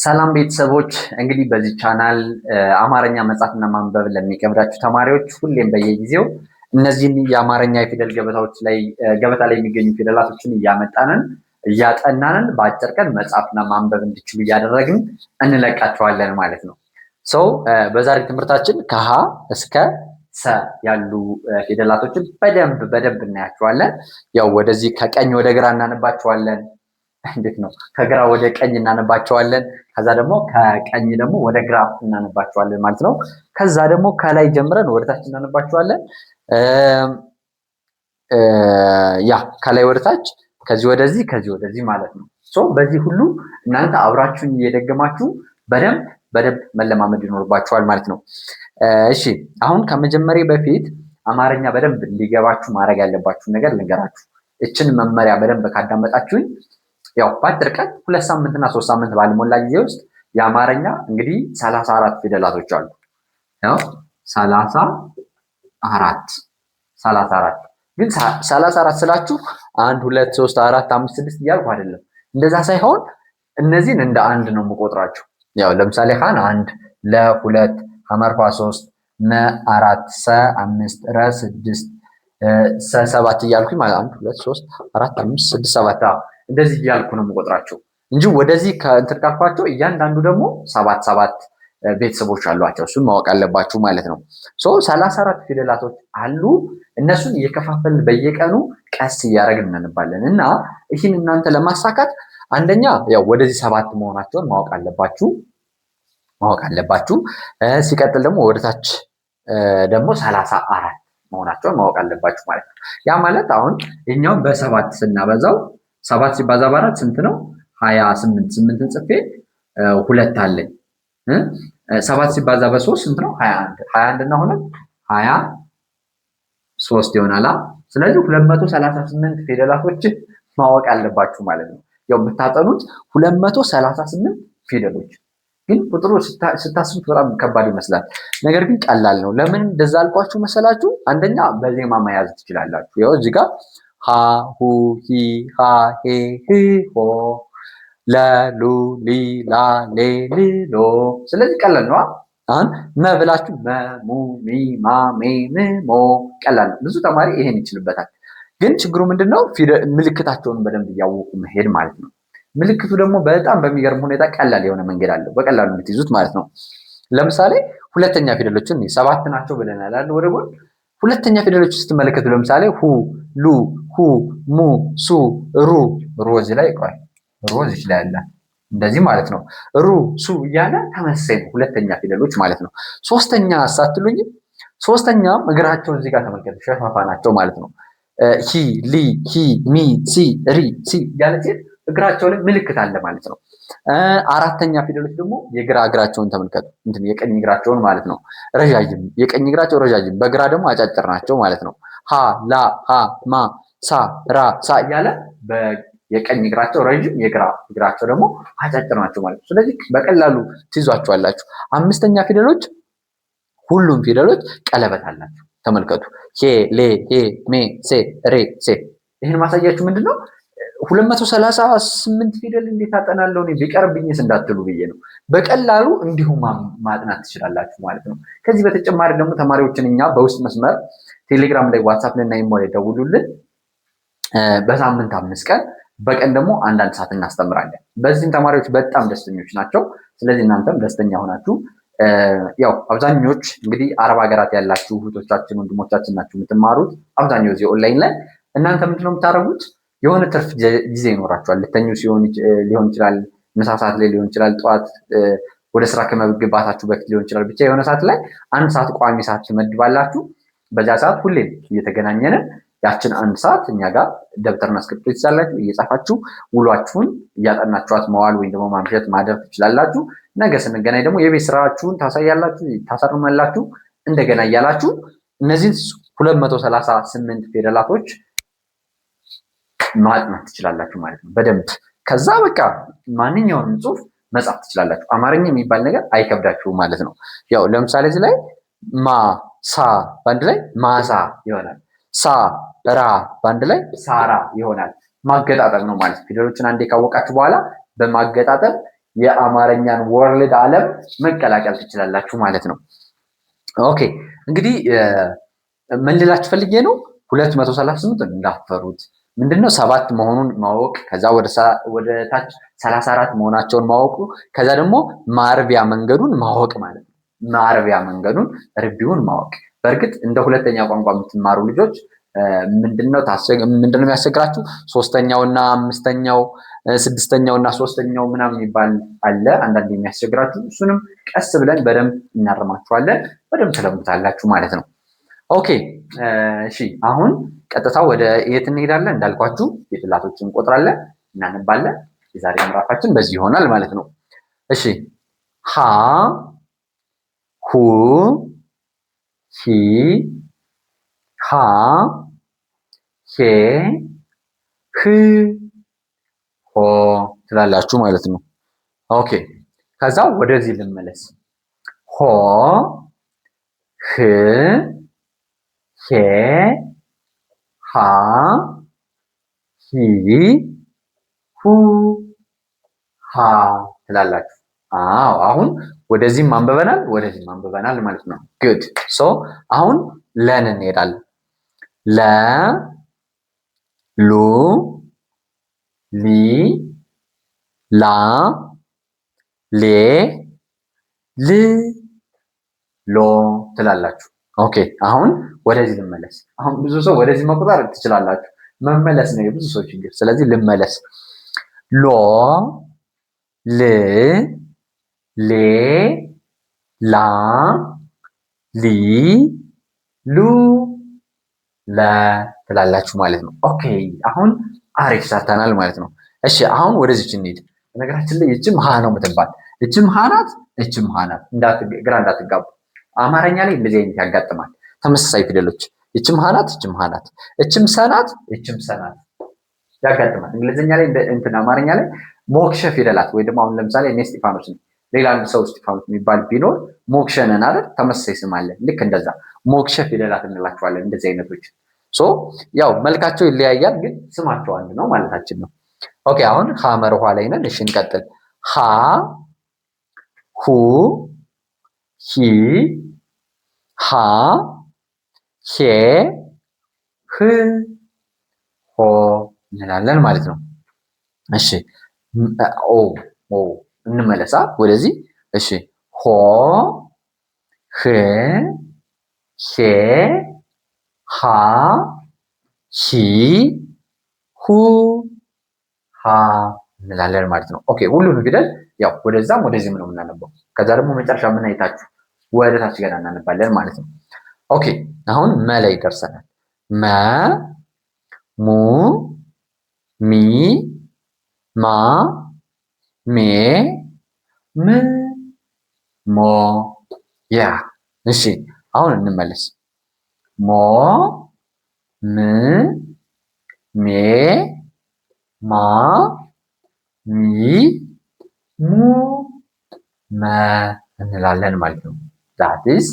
ሰላም ቤተሰቦች እንግዲህ በዚህ ቻናል አማርኛ መጻፍና ማንበብ ለሚከብዳችሁ ተማሪዎች ሁሌም በየጊዜው እነዚህን የአማርኛ የፊደል ገበታ ላይ የሚገኙ ፊደላቶችን እያጠናንን በአጭር ቀን መጻፍና ማንበብ እንዲችሉ እያደረግን እንለቃቸዋለን ማለት ነው። በዛሬ ትምህርታችን ከሀ እስከ ሰ ያሉ ፊደላቶችን በደንብ እናያቸዋለን። ያው ወደዚህ ከቀኝ ወደ ግራ እናነባቸዋለን። እንዴት ነው? ከግራ ወደ ቀኝ እናነባቸዋለን። ከዛ ደግሞ ከቀኝ ደግሞ ወደ ግራ እናነባቸዋለን ማለት ነው። ከዛ ደግሞ ከላይ ጀምረን ወደ ታች እናነባቸዋለን። ከላይ ወደ ታች፣ ከዚህ ወደዚህ ማለት ነው። በዚህ ሁሉ እናንተ አብራችሁን እየደገማችሁ በደንብ መለማመድ ይኖርባችኋል ማለት ነው። እሺ አሁን ከመጀመሪያ በፊት አማርኛ በደንብ እንዲገባችሁ ማድረግ ያለባችሁን ነገር ልንገራችሁ። እችን መመሪያ በደንብ ካዳመጣችሁኝ ያው በአጭር ቀን 2 ሳምንትና 3 ሳምንት ባልሞላ ጊዜ ውስጥ የአማርኛ እንግዲህ 34 ፊደላቶች አሉ። ያው 34 ግን 34 ስላችሁ 1 2 3 4 5 6 እያልኩ አይደለም። እንደዛ ሳይሆን እነዚህን እንደ አንድ ነው የምቆጥራቸው። ያው ለምሳሌ ሀን 1 ለ 2 ሐመርኳ 3 መ 4 ሰ 5 ረ 6 ሰ 7 እያልኩኝ ማለት 1 2 3 4 5 6 7 እንደዚህ እያልኩ ነው የምቆጥራቸው እንጂ ወደዚህ ከእንትን ካልኳቸው እያንዳንዱ ደግሞ 7 ቤተሰቦች አሏቸው። እሱን ማወቅ አለባችሁ ማለት ነው። 34 ፊደላቶች አሉ። እነሱን እየከፋፈልን በየቀኑ ቀስ እያደረግን እናነባለን እና ይህን እናንተ ለማሳካት አንደኛ ያው ወደዚህ 7 መሆናቸውን ማወቅ አለባችሁ። ሲቀጥል ደግሞ ወደታች ደግሞ 34 መሆናቸውን ማወቅ አለባችሁ ማለት ነው። ያ ማለት አሁን ይሄኛው በ7 ስናበዛው 7 ሲባዛ በ4 ስንት ነው? 28። 8ን ጽፌ 2 አለኝ። 7 ሲባዛ በ3 ስንት ነው? 21። 21 እና 2 23 ይሆናል። ስለዚህ 238 ፊደላቶች ማወቅ አለባችሁ ማለት ነው። ያው የምታጠኑት 238 ፊደሎች ግን ቁጥሩ ስታስቡት በጣም ከባድ ይመስላል። ነገር ግን ቀላል ነው። ለምን እንደዛ አልኳችሁ መሰላችሁ? አንደኛ በዜማ መያዝ ትችላላችሁ። ያው እዚህ ጋር ሀ ሁ ሂ ሃ ሄ ህ ሆ ለ ሉ ሊ ላ ሌ ል ሎ። ስለዚህ ቀላል ነው። አሁን መ ብላችሁ መ ሙ ሚ ማ ሜ ም ሞ ቀላል ነው። ብዙ ተማሪ ይሄን ይችልበታል። ግን ችግሩ ምንድነው? ምልክታቸውን በደንብ እያወቁ መሄድ ማለት ነው። ምልክቱ ደግሞ በጣም በሚገርም ሁኔታ ቀላል የሆነ መንገድ አለው፣ በቀላሉ እንድትይዙት ማለት ነው። ለምሳሌ ሁለተኛ ፊደሎችን 7 ናቸው ብለናል አይደል? ወደ ጎን ሁለተኛ ፊደሎች ስትመለከቱ ለምሳሌ ሁ ሉ ሁ ሙ ሱ ሩ እዚህ ላይ ቆይ ሩ እዚህ ላይ አለ እንደዚህ ማለት ነው። ሩ ሱ እያለ ተመሳሳይ ነው ሁለተኛ ፊደሎች ማለት ነው። ሶስተኛ ሳትሉኝ ሶስተኛም እግራቸው እዚህ ጋር ተመልከቱ፣ ሸፋፋ ናቸው ማለት ነው። ሂ ሊ ሂ ሚ ሲ ሪ ሲ እያለ እግራቸው ላይ ምልክት አለ ማለት ነው። አራተኛ ፊደሎች ደግሞ የግራ እግራቸውን ተመልከቱ፣ የቀኝ እግራቸውን ማለት ነው። ረዣዥም የቀኝ እግራቸው ረዣዥም፣ በግራ ደግሞ አጫጭር ናቸው ማለት ነው። ሀ ላ ሀ ማ ሳ ራ ሳ እያለ የቀኝ እግራቸው ረዥም፣ የግራ እግራቸው ደግሞ አጫጭር ናቸው ማለት ነው። ስለዚህ በቀላሉ ትይዟቸዋላችሁ። አምስተኛ ፊደሎች ሁሉም ፊደሎች ቀለበት አላቸው። ተመልከቱ ሄ ሌ ሄ ሜ ሴ ሬ ሴ። ይህን ማሳያችሁ ምንድነው 238 ፊደል እንዴት አጠናለሁ እኔ ቢቀርብኝስ እንዳትሉ ብዬ ነው። በቀላሉ እንዲሁም ማጥናት ትችላላችሁ ማለት ነው። ከዚህ በተጨማሪ ደግሞ ተማሪዎችን እኛ በውስጥ መስመር ቴሌግራም ላይ፣ ዋትስአፕ ላይ እና ኢሞ ላይ ደውሉልን። በሳምንት 5 ቀን በቀን ደግሞ 1 ሰዓት እናስተምራለን። በዚህም ተማሪዎች በጣም ደስተኞች ናቸው። ስለዚህ እናንተም ደስተኛ ሆናችሁ ያው አብዛኞች እንግዲህ አረብ ሀገራት ያላችሁ እህቶቻችን ወንድሞቻችን ናችሁ የምትማሩት አብዛኛው እዚህ ኦንላይን ላይ። እናንተ ምንድነው የምታደርጉት? የሆነ ትርፍ ጊዜ ይኖራችኋል። ልተኙ ሊሆን ይችላል፣ ምሳ ሰዓት ላይ ሊሆን ይችላል፣ ጠዋት ወደ ስራ ከመግባታችሁ በፊት ሊሆን ይችላል። ብቻ የሆነ ሰዓት ላይ 1 ሰዓት ቋሚ ሰዓት ትመድባላችሁ። በዚያ ሰዓት ሁሌም እየተገናኘን ያችን 1 ሰዓት እኛ ጋር ደብተርና እስክሪብቶ ትይዛላችሁ። እየጻፋችሁ ውሏችሁን እያጠናችኋት መዋል ወይም ደግሞ ማምሸት ማደር ትችላላችሁ። ነገ ስንገናኝ ደግሞ የቤት ስራችሁን ታሳርማላችሁ። እንደገና እያላችሁ እነዚህን 238 ፊደላቶች ማጥናት ትችላላችሁ ማለት ነው በደንብ። ከዛ በቃ ማንኛውንም ጽሁፍ መጻፍ ትችላላችሁ። አማርኛ የሚባል ነገር አይከብዳችሁም ማለት ነው። ያው ለምሳሌ እዚህ ላይ ማ ሳ ባንድ ላይ ማሳ ይሆናል። ሳ ራ ባንድ ላይ ሳራ ይሆናል። ማገጣጠም ነው ማለት ፊደሎችን አንዴ ካወቃችሁ በኋላ በማገጣጠም የአማርኛን ወርልድ ዓለም መቀላቀል ትችላላችሁ ማለት ነው። ኦኬ እንግዲህ ምን ልላችሁ ፈልጌ ነው 238 እንዳፈሩት ምንድነው 7 መሆኑን ማወቅ ከዛ ወደ ታች 34 መሆናቸውን ማወቁ ከዛ ደግሞ ማርቢያ መንገዱን ማወቅ ማለት ነው። ማርቢያ መንገዱን ርቢውን ማወቅ በእርግጥ እንደ ሁለተኛ ቋንቋ የምትማሩ ልጆች ምንድነው የሚያስቸግራችሁ ሶስተኛውና አምስተኛው ስድስተኛውና ሶስተኛው ምናምን ይባል አለ አንዳንድ የሚያስቸግራችሁ እሱንም ቀስ ብለን በደንብ እናርማችኋለን በደንብ ትለምዱታላችሁ ማለት ነው። ኦኬ እሺ አሁን ቀጥታ ወደ የት እንሄዳለን እንዳልኳችሁ ፊደላቶችን እንቆጥራለን እናነባለን የዛሬ ምዕራፋችን በዚህ ይሆናል ማለት ነው። እሺ ሀ ሁ ሂ ሃ ሄ ህ ሆ ትላላችሁ ማለት ነው። ኦኬ ከዛ ወደዚህ ልመለስ ሆ ህ ሄ ሃ ሂ ሁ ሃ ትላላችሁ። አዎ አሁን ወደዚህም አንብበናል ወደዚህም አንብበናል ማለት ነው። ጉድ ሶ አሁን ለን እንሄዳለን። ለ ሉ ሊ ላ ሌ ል ሎ ትላላችሁ። ኦኬ አሁን ወደዚህ ልመለስ። አሁን ብዙ ሰው ወደዚህ መቆጠር ትችላላችሁ። መመለስ ነው የብዙ ሰው ችግር። ስለዚህ ልመለስ ሎ ል ሌ ላ ሊ ሉ ለ ትላላችሁ ማለት ነው። ኦኬ አሁን አሪፍ ሰርተናል ማለት ነው። እሺ አሁን ወደዚች እንሂድ። በነገራችን ላይ እችም ሀ ነው የምትባል እችም ሀ ናት እችም ሀ ናት። ግራ እንዳትጋቡ አማርኛ ላይ እንደዚህ አይነት ያጋጥማል። ተመሳሳይ ፊደሎች እችም ሀ ናት እችም ሀ ናት እችም ሰ ናት እችም ሰ ናት ያጋጥማል። እንግሊዝኛ ላይ እንትን አማርኛ ላይ ሞክሸ ፊደላት ወይ ደግሞ አሁን ለምሳሌ እኔ እስጢፋኖስ ነኝ ሌላ አንድ ሰው እስጢፋኖስ የሚባል ቢኖር ሞክሸ ነን አይደል? ተመሳሳይ ስም አለ። ልክ እንደዛ ሞክሸ ፊደላት እንላቸዋለን እንደዚህ አይነቶች። ሶ ያው መልካቸው ይለያያል ግን ስማቸው አንድ ነው ማለታችን ነው። ኦኬ አሁን ሐመር ውሃ ላይ ነን። እሺ እንቀጥል። ሀ ሁ ሂ ሃ ሄ ህ ሆ እንላለን ማለት ነው። እሺ ኦ ኦ እንመለሳ ወደዚህ። እሺ ሆ ህ ሄ ሃ ሂ ሁ ሃ እንላለን ማለት ነው። ኦኬ ሁሉንም ፊደል ያው ወደዛም ወደዚህም ነው የምናነበው። ከዛ ደግሞ መጨረሻ ምን አይታችሁ ወደ ታች ገና እናነባለን ማለት ነው። ኦኬ አሁን መ ላይ ደርሰናል። መ ሙ ሚ ማ ሜ ም ሞ ያ እሺ አሁን እንመለስ። ሞ ም ሜ ማ ሚ ሙ መ እንላለን ማለት ነው። that is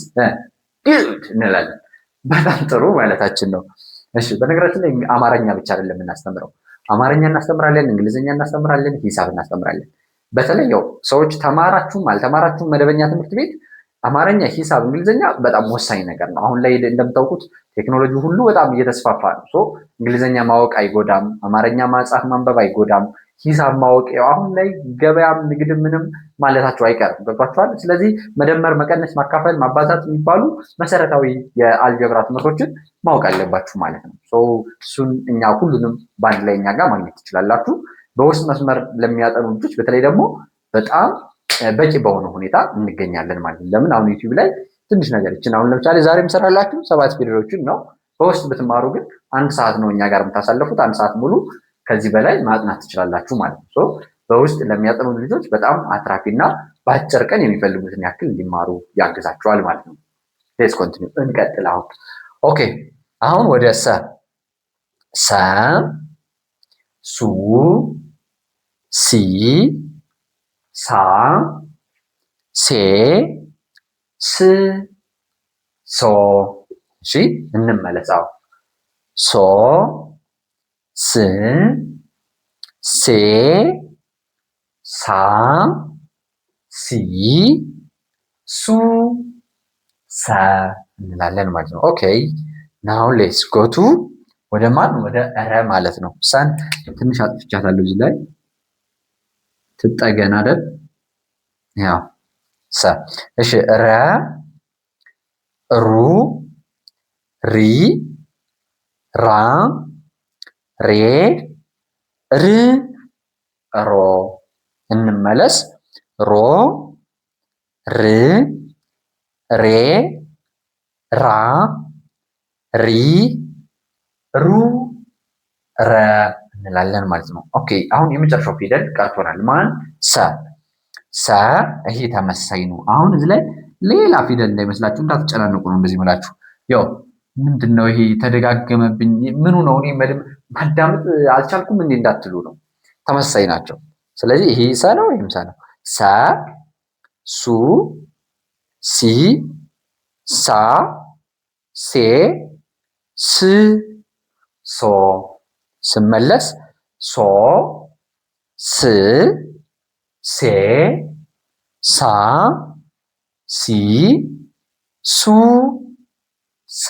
good እንላለን። በጣም ጥሩ ማለታችን ነው። እሺ በነገራችን ላይ አማርኛ ብቻ አይደለም የምናስተምረው። አማርኛ እናስተምራለን፣ እንግሊዝኛ እናስተምራለን፣ ሂሳብ እናስተምራለን። በተለይ ያው ሰዎች ተማራችሁም አልተማራችሁም መደበኛ ትምህርት ቤት አማርኛ፣ ሂሳብ፣ እንግሊዝኛ በጣም ወሳኝ ነገር ነው። አሁን ላይ እንደምታውቁት ቴክኖሎጂ ሁሉ በጣም እየተስፋፋ ነው። ሶ እንግሊዝኛ ማወቅ አይጎዳም፣ አማርኛ ማጻፍ ማንበብ አይጎዳም። ሂሳብ ማወቅ ያው አሁን ላይ ገበያም ንግድ ምንም ማለታቸው አይቀርም። ገብቷችኋል? ስለዚህ መደመር፣ መቀነስ፣ ማካፈል፣ ማባዛት የሚባሉ መሰረታዊ የአልጀብራ ትምህርቶችን ማወቅ አለባችሁ ማለት ነው። እሱን እኛ ሁሉንም በአንድ ላይ እኛ ጋር ማግኘት ትችላላችሁ። በውስጥ መስመር ለሚያጠኑ ልጆች በተለይ ደግሞ በጣም በቂ በሆነ ሁኔታ እንገኛለን ማለት ነው። ለምን አሁን ዩቲዩብ ላይ ትንሽ ነገር ይችን አሁን ለምሳሌ ዛሬ የምሰራላችሁ 7 ፊደሎችን ነው። በውስጥ ብትማሩ ግን 1 ሰዓት ነው እኛ ጋር የምታሳልፉት። 1 ሰዓት ሙሉ ከዚህ በላይ ማጥናት ትችላላችሁ ማለት ነው። በውስጥ ለሚያጠኑ ልጆች በጣም አትራፊና በአጭር ቀን የሚፈልጉትን ያክል እንዲማሩ ያግዛቸዋል ማለት ነው። ሌትስ ኮንቲኒው እንቀጥል። አሁን ኦኬ አሁን ወደ ሰ ሱ ሲ ሳ ሴ ስ ሶ እሺ እንመለሳው ሶ ስ ሴ ሳ ሲ ሱ ሰ እንላለን ማለት ነው። ኦኬ ናው ሌትስ ጎ ቱ ወደ ማን ወደ ረ ማለት ነው። ሰን ትንሽ አጥፍቻታለሁ እዚህ ላይ ትጠገን አይደል? ያው ሰ እሺ ረ ሩ ሪ ራ ሬ ር ሮ እንመለስ ሮ ር ሬ ራ ሪ ሩ ረ እንላለን ማለት ነው። ኦኬ አሁን የመጨረሻው ፊደል ቀርቶናል። ማን ሰ ሰ ይሄ ተመሳሳይ ነው። አሁን እዚህ ላይ ሌላ ፊደል እንዳይመስላችሁ እንዳትጨናነቁ ነው እንደዚህ ምላችሁ። ያው ምንድነው ይሄ ተደጋገመብኝ ምኑ ነው እኔ ማዳመጥ አልቻልኩም እንዴ እንዳትሉ ነው። ተመሳሳይ ናቸው። ስለዚህ ይሄ ሰ ነው ይሄም ሰ ነው። ሰ ሱ ሲ ሳ ሴ ስ ሶ ስመለስ ሶ ስ ሴ ሳ ሲ ሱ ሰ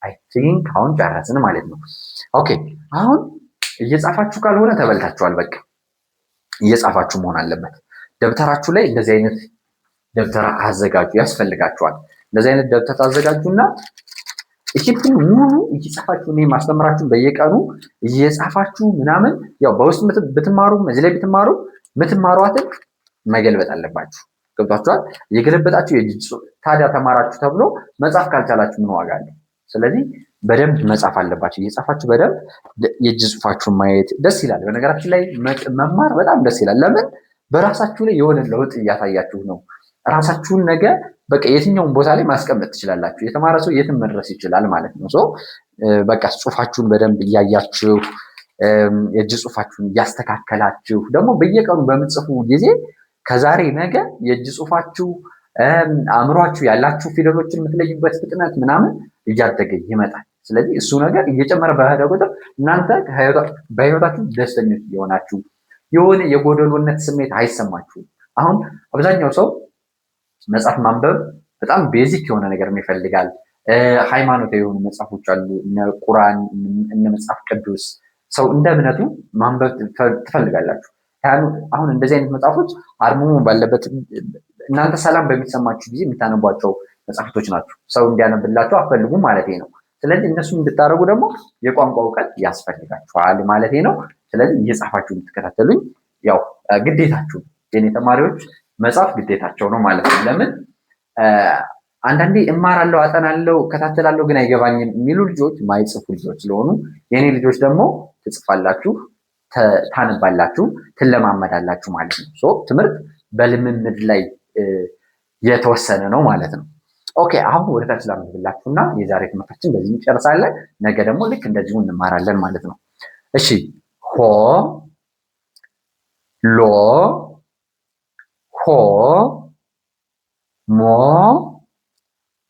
አይ ቲንክ አሁን ጨረስን ማለት ነው። ኦኬ አሁን እየጻፋችሁ ካልሆነ ተበልታችኋል። በቃ እየጻፋችሁ መሆን አለበት። ደብተራችሁ ላይ እንደዚህ አይነት ደብተር አዘጋጁ፣ ያስፈልጋችኋል። እንደዚህ አይነት ደብተር አዘጋጁና እቺን ሙሉ እየጻፋችሁ ነው ማስተምራችሁ በየቀኑ እየጻፋችሁ ምናምን ያው በውስጥ ብትማሩ እዚህ ላይ ብትማሩ ምትማሯትን መገልበጥ አለባችሁ። ገብቷችኋል? እየገለበጣችሁ የእጅ ታዲያ ተማራችሁ ተብሎ መጻፍ ካልቻላችሁ ምን ዋጋ አለው? ስለዚህ በደንብ መጻፍ አለባችሁ። እየጻፋችሁ በደንብ የእጅ ጽሁፋችሁን ማየት ደስ ይላል። በነገራችን ላይ መማር በጣም ደስ ይላል። ለምን? በራሳችሁ ላይ የሆነ ለውጥ እያሳያችሁ ነው። ራሳችሁን ነገ በቃ የትኛውን ቦታ ላይ ማስቀመጥ ትችላላችሁ። የተማረ ሰው የትም መድረስ ይችላል ማለት ነው። በቃ ጽሁፋችሁን በደንብ እያያችሁ የእጅ ጽሁፋችሁን እያስተካከላችሁ ደግሞ በየቀኑ በምጽፉ ጊዜ ከዛሬ ነገ የእጅ ጽሁፋችሁ አእምሯችሁ ያላችሁ ፊደሎችን የምትለዩበት ፍጥነት ምናምን እያደገ ይመጣል። ስለዚህ እሱ ነገር እየጨመረ በሄደ ቁጥር እናንተ በህይወታችሁ ደስተኞች እየሆናችሁ የሆነ የጎደሎነት ስሜት አይሰማችሁም። አሁን አብዛኛው ሰው መጽሐፍ ማንበብ በጣም ቤዚክ የሆነ ነገር ይፈልጋል። ሃይማኖታዊ የሆኑ መጽሐፎች አሉ፣ እነ ቁርአን፣ እነ መጽሐፍ ቅዱስ። ሰው እንደ እምነቱ ማንበብ ትፈልጋላችሁ። አሁን እንደዚህ አይነት መጽሐፎች አርምሞ ባለበት እናንተ ሰላም በሚሰማችሁ ጊዜ የምታነቧቸው መጽሐፍቶች ናቸው። ሰው እንዲያነብላችሁ አትፈልጉም ማለት ነው። ስለዚህ እነሱ እንድታደርጉ ደግሞ የቋንቋ እውቀት ያስፈልጋችኋል ማለት ነው። ስለዚህ እየጻፋችሁ እንድትከታተሉኝ ያው ግዴታችሁ የኔ ተማሪዎች መጽሐፍ ግዴታቸው ነው ማለት ነው። ለምን አንዳንዴ እማራለሁ፣ አጠናለሁ፣ እከታተላለሁ ግን አይገባኝም የሚሉ ልጆች ማይጽፉ ልጆች ስለሆኑ የኔ ልጆች ደግሞ ትጽፋላችሁ፣ ታነባላችሁ፣ ትለማመዳላችሁ ማለት ነው። ትምህርት በልምምድ ላይ የተወሰነ ነው ማለት ነው። ኦኬ አሁን ወደ ታች ላምብላችሁና የዛሬ ትምህርታችን በዚህ እንጨርሳለን። ነገ ደግሞ ልክ እንደዚሁ እንማራለን ማለት ነው። እሺ ሆ ሎ ሆ ሞ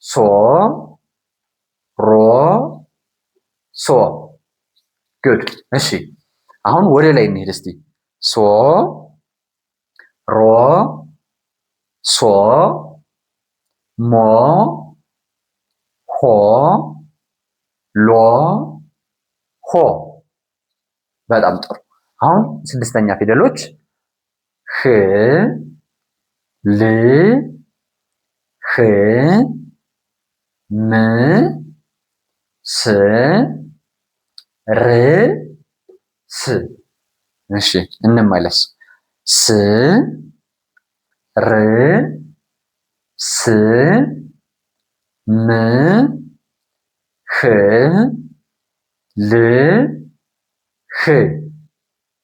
ሶ ሮ ሶ ጉድ። እሺ አሁን ወደ ላይ እንሄድ እስቲ። ሶ ሮ ሶ ሞ ሆ ሎ ሆ። በጣም ጥሩ። አሁን ስድስተኛ ፊደሎች ህ ል ህ ም ስ ር ስ። እሺ እንመለስ። ስ ር ስ ም ህ ል ህ።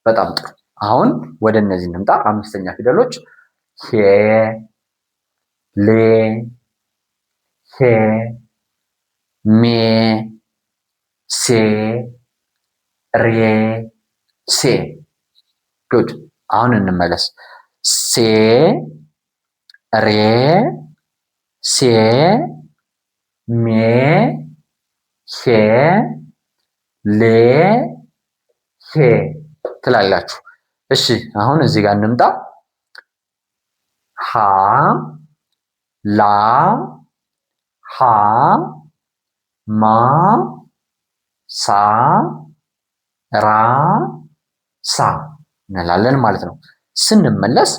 በጣም ጥሩ። አሁን ወደ እነዚህ እንምጣ። አምስተኛ ፊደሎች ሄ ሌ ሄ ሜ ሴ ሬ ሴ። ጉድ። አሁን እንመለስ። ሴ ሬ ሴ ሜ ሄ ሌ ሄ ትላላችሁ። እሺ አሁን እዚህ ጋር እንምጣ። ላ ሀ ማ ሳ ራ ሳ እንላለን ማለት ነው። ስንመለስ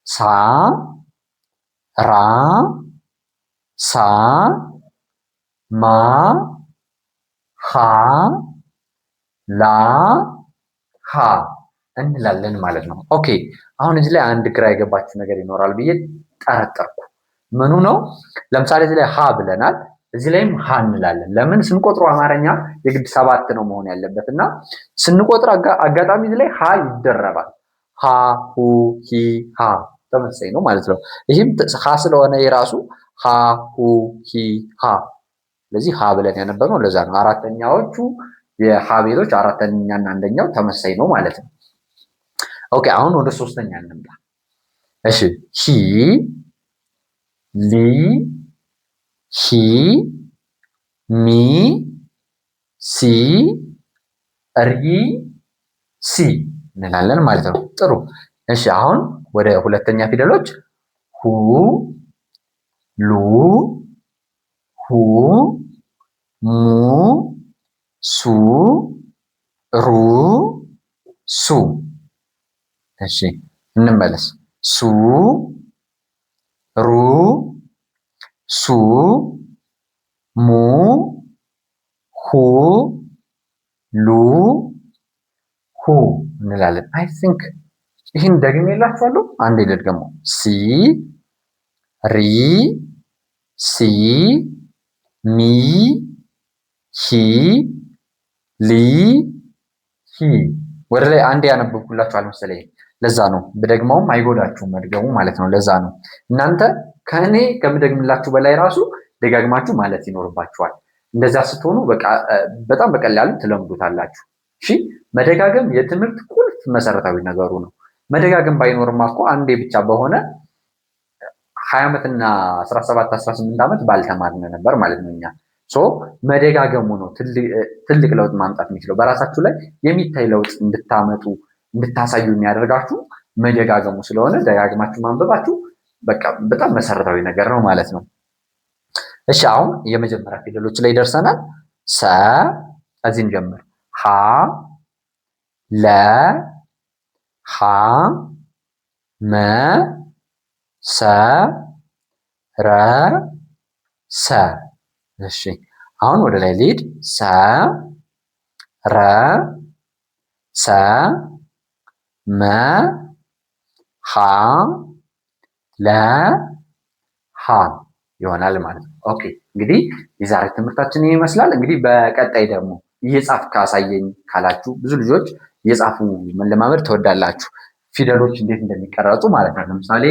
ሳ ራ ሳ ማ ሀ ላ ሀ እንላለን ማለት ነው። ኦኬ አሁን እዚህ ላይ አንድ ግራ የገባችሁ ነገር ይኖራል ብዬ ጠረጠርኩ። ምኑ ነው? ለምሳሌ እዚህ ላይ ሀ ብለናል፣ እዚህ ላይም ሀ እንላለን። ለምን? ስንቆጥሩ አማርኛ የግድ 7 ነው መሆን ያለበት እና ስንቆጥር አጋጣሚ እዚህ ላይ ሀ ይደረባል። ሀ ሁ ሂ ሃ ተመሳሳይ ነው ማለት ነው። ይህም ሀ ስለሆነ የራሱ ሀ ሁ ሂ ሃ፣ ስለዚህ ሀ ብለን ያነበብነው ለዛ ነው። አራተኛዎቹ የሀ ቤቶች አራተኛና አንደኛው ተመሳሳይ ነው ማለት ነው። ኦኬ አሁን ወደ ሶስተኛ እንምጣ። እሺ ሂ ሊ ሂ ሚ ሲ ሪ ሲ እንላለን ማለት ነው። ጥሩ እሺ አሁን ወደ ሁለተኛ ፊደሎች ሁ ሉ ሁ ሙ ሱ ሩ ሱ። እሺ እንመለስ። ሱ ሩ ሱ ሙ ሁ ሉ ሁ እንላለን። አይ ቲንክ ይህን ደግሜላችኋለሁ። አንዴ ልድገመው። ሲ ሪ ሲ ሚ ሂ ሊ ሂ። ወደ ላይ አንዴ ያነበብኩላችሁ አልመሰለኝ። ለዛ ነው ብደግመውም አይጎዳችሁም መድገሙ ማለት ነው። ለዛ ነው እናንተ ከእኔ ከምደግምላችሁ በላይ ራሱ ደጋግማችሁ ማለት ይኖርባችኋል። እንደዛ ስትሆኑ በጣም በቀላሉ ትለምዱታላችሁ። እሺ መደጋገም የትምህርት ቁልፍ መሰረታዊ ነገሩ ነው። መደጋገም ባይኖርማ እኮ አንዴ ብቻ በሆነ 20 ዓመትና 17 18 ዓመት ባልተማርን ነበር ማለት ነው እኛ። መደጋገሙ ነው ትልቅ ለውጥ ማምጣት የሚችለው። በራሳችሁ ላይ የሚታይ ለውጥ እንድታመጡ እንድታሳዩ የሚያደርጋችሁ መደጋገሙ ስለሆነ ደጋግማችሁ ማንበባችሁ በጣም መሰረታዊ ነገር ነው ማለት ነው። እሺ አሁን የመጀመሪያ ፊደሎች ላይ ደርሰናል። ሰ እዚህ እንጀምር። ሀ ለ ሀ መ ሰ ረ ሰ። እሺ አሁን ወደ ላይ ልሂድ። ሰ ረ ሰ መ ሀ ለ ሀ ይሆናል ማለት ነው። ኦኬ እንግዲህ የዛሬ ትምህርታችን ይህ ይመስላል። እንግዲህ በቀጣይ ደግሞ እየጻፍ ካሳየኝ ካላችሁ ብዙ ልጆች እየጻፉ መለማመድ ትወዳላችሁ፣ ፊደሎች እንዴት እንደሚቀረጹ ማለት ነው። ለምሳሌ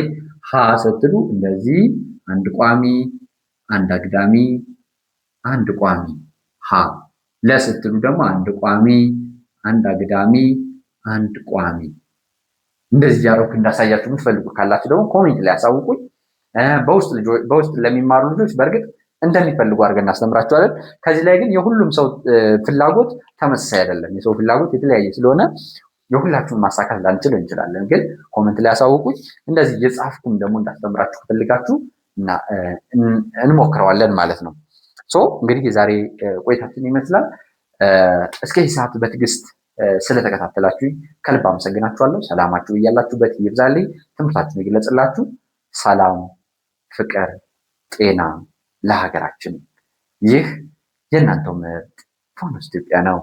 ሀ ስትሉ እንደዚህ አንድ ቋሚ አንድ አግዳሚ አንድ ቋሚ ሀ። ለ ስትሉ ደግሞ አንድ ቋሚ አንድ አግዳሚ አንድ ቋሚ። እንደዚህ ያደረኩ እንዳሳያችሁ የምትፈልጉ ካላችሁ ደግሞ ኮሜንት ላይ ያሳውቁኝ። በውስጥ ለሚማሩ ልጆች በእርግጥ እንደሚፈልጉ አድርገን እናስተምራቸዋለን። ከዚህ ላይ ግን የሁሉም ሰው ፍላጎት ተመሳሳይ አይደለም። የሰው ፍላጎት የተለያየ ስለሆነ የሁላችሁን ማሳካት ላንችል እንችላለን። ግን ኮሜንት ላይ ያሳውቁኝ። እንደዚህ የጻፍኩም ደግሞ እንዳስተምራችሁ ከፈልጋችሁ እና እንሞክረዋለን ማለት ነው። እንግዲህ የዛሬ ቆይታችን ይመስላል። እስከዚህ ሰዓት በትዕግስት ስለተከታተላችሁ ከልብ አመሰግናችኋለሁ። ሰላማችሁ እያላችሁበት ይብዛልኝ። ትምህርታችሁን ይግለጽላችሁ። ሰላም፣ ፍቅር፣ ጤና ለሀገራችን። ይህ የእናንተው ምርጥ ፎኖስ ኢትዮጵያ ነው።